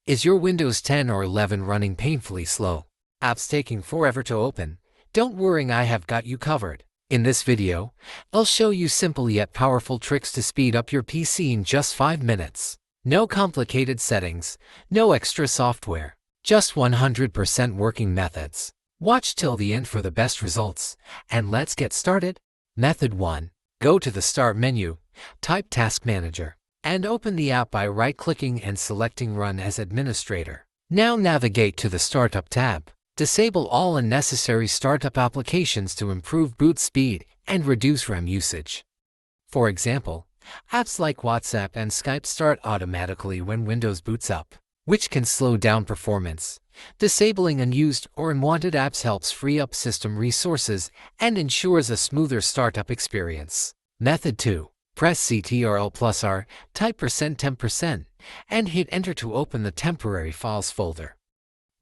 Is your Windows 10 or 11 running painfully slow? Apps taking forever to open? Don't worry, I have got you covered. In this video, I'll show you simple yet powerful tricks to speed up your PC in just 5 minutes. No complicated settings, no extra software, just 100% working methods. Watch till the end for the best results, and let's get started. Method 1. Go to the Start menu, type Task Manager, and open the app by right-clicking and selecting Run as Administrator. Now navigate to the Startup tab. Disable all unnecessary startup applications to improve boot speed and reduce RAM usage. For example, apps like WhatsApp and Skype start automatically when Windows boots up, which can slow down performance. Disabling unused or unwanted apps helps free up system resources and ensures a smoother startup experience. Method 2. Press Ctrl+R, type %temp%, and hit Enter to open the temporary files folder.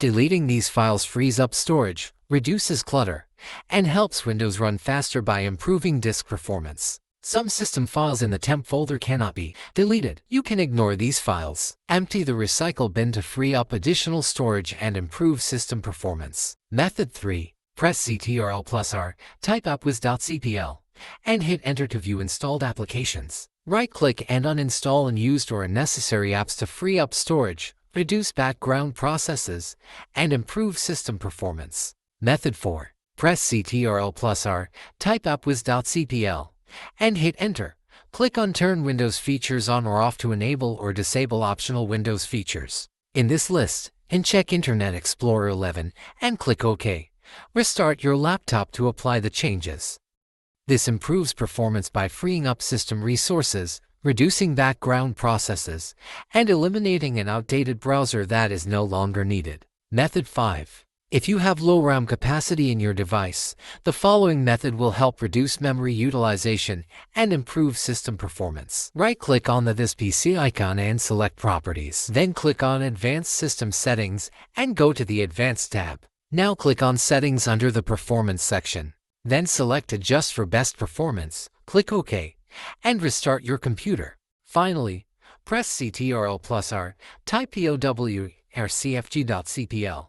Deleting these files frees up storage, reduces clutter, and helps Windows run faster by improving disk performance. Some system files in the temp folder cannot be deleted. You can ignore these files. Empty the recycle bin to free up additional storage and improve system performance. Method 3. Press Ctrl+R, type appwiz.cpl, and hit Enter to view installed applications. Right-click and uninstall unused or unnecessary apps to free up storage, reduce background processes, and improve system performance. Method 4. Press Ctrl+R, type appwiz.cpl, and hit Enter. Click on Turn Windows Features on or off to enable or disable optional Windows features. In this list, check Internet Explorer 11 and click OK. Restart your laptop to apply the changes. This improves performance by freeing up system resources, reducing background processes, and eliminating an outdated browser that is no longer needed. Method 5. If you have low RAM capacity in your device, the following method will help reduce memory utilization and improve system performance. Right-click on this PC icon and select Properties. Then click on Advanced System Settings and go to the Advanced tab. Now click on Settings under the Performance section. Then select Adjust for Best Performance, click OK, and restart your computer. Finally, press Ctrl+R, type POW/RCFG.cpl,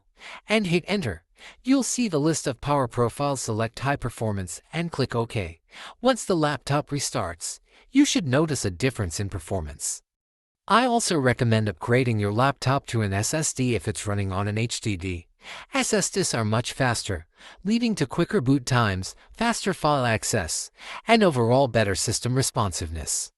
and hit Enter. You'll see the list of power profiles. Select High Performance and click OK. Once the laptop restarts, you should notice a difference in performance. I also recommend upgrading your laptop to an SSD if it's running on an HDD. SSDs are much faster, leading to quicker boot times, faster file access, and overall better system responsiveness.